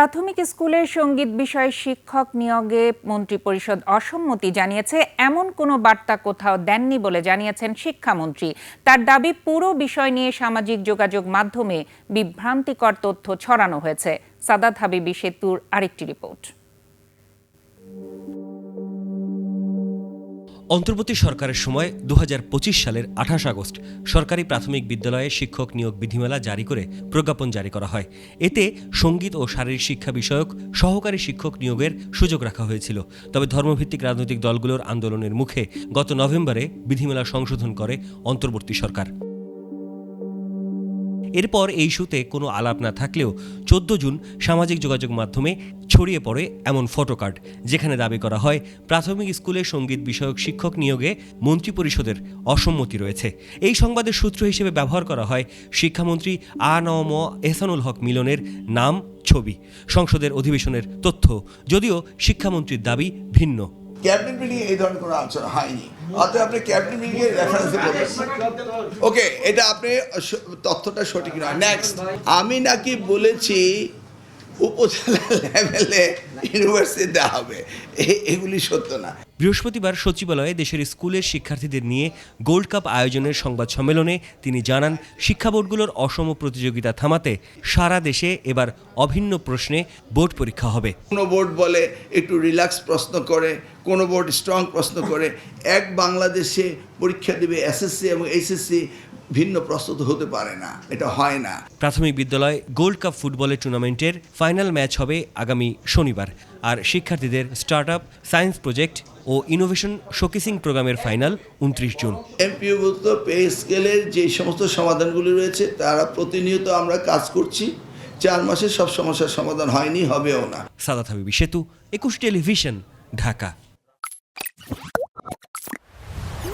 প্রাথমিক স্কুলের সঙ্গীত বিষয়ে শিক্ষক নিয়োগে মন্ত্রিপরিষদ অসম্মতি জানিয়েছে, এমন কোনো বার্তা কোথাও দেননি বলে জানিয়েছেন শিক্ষামন্ত্রী। তার দাবি, পুরো বিষয় নিয়ে সামাজিক যোগাযোগ মাধ্যমে বিভ্রান্তিকর তথ্য ছড়ানো হয়েছে। সাদাত হাবিবি সেতুর আরেকটি রিপোর্ট। অন্তর্বর্তী সরকারের সময় 2025 সালের 28 আগস্ট সরকারি প্রাথমিক বিদ্যালয়ে শিক্ষক নিয়োগ বিধিমালা জারি করে প্রজ্ঞাপন জারি করা হয়। এতে সঙ্গীত ও শারীরিক শিক্ষা বিষয়ক সহকারী শিক্ষক নিয়োগের সুযোগ রাখা হয়েছিল। তবে ধর্মভিত্তিক রাজনৈতিক দলগুলোর আন্দোলনের মুখে গত নভেম্বরে বিধিমালা সংশোধন করে অন্তর্বর্তী সরকার। এরপর এই ইস্যুতে কোনো আলাপ না থাকলেও 14 জুন সামাজিক যোগাযোগ মাধ্যমে ছড়িয়ে পড়ে এমন ফটোকার্ড, যেখানে দাবি করা হয় প্রাথমিক স্কুলে সঙ্গীত বিষয়ক শিক্ষক নিয়োগে মন্ত্রিপরিষদের অসম্মতি রয়েছে। এই সংবাদের সূত্র হিসেবে ব্যবহার করা হয় শিক্ষামন্ত্রী আ.ন.ম এহসানুল হক মিলনের নাম, ছবি, সংসদের অধিবেশনের তথ্য, যদিও শিক্ষামন্ত্রীর দাবি ভিন্ন। ক্যাবিনেট মিটিং এই ধরনের কোনো আলোচনা হয়নি, অতএব আপনি ক্যাবিনেট মিটিং এর রেফারেন্স বলবেন। ওকে, এটা আপনি তথ্যটা সঠিক নয়। নেক্সট, আমি নাকি বলেছি উপজেলা লেভেলে ইউনিভার্সিটি দেওয়া হবে, এগুলি সত্য না। বৃহস্পতিবার সচিবালয়ে দেশের স্কুলের শিক্ষার্থীদের নিয়ে গোল্ড কাপ আয়োজনের সংবাদ সম্মেলনে তিনি জানান, শিক্ষা বোর্ডগুলোর অসম প্রতিযোগিতা থামাতে সারা দেশে এবার অভিন্ন প্রশ্নে বোর্ড পরীক্ষা হবে। কোনো বোর্ড বলে একটু রিল্যাক্স প্রশ্ন করে, কোনো বোর্ড স্ট্রং প্রশ্ন করে। এক বাংলাদেশে পরীক্ষা দেবে এসএসসি এবং এইচএসসি, ভিন্ন প্রস্তুত হতে পারে না, এটা হয় না। প্রাথমিক বিদ্যালয় গোল্ড কাপ ফুটবলের টুর্নামেন্টের ফাইনাল ম্যাচ হবে আগামী শনিবার, আর শিক্ষার্থীদের স্টার্টআপ, সায়েন্স প্রজেক্ট ও ইনোভেশন শোকেসিং প্রোগ্রামের ফাইনাল 29 জুন। এমপিওভুক্ত পে স্কেলের যে সমস্ত সমাধানগুলি রয়েছে তারা প্রতিনিয়ত আমরা কাজ করছি। 4 মাসে সব সমস্যার সমাধান হয়নি, হবেও না। সাদাত হাবিবি সেতু, 21 টেলিভিশন, ঢাকা।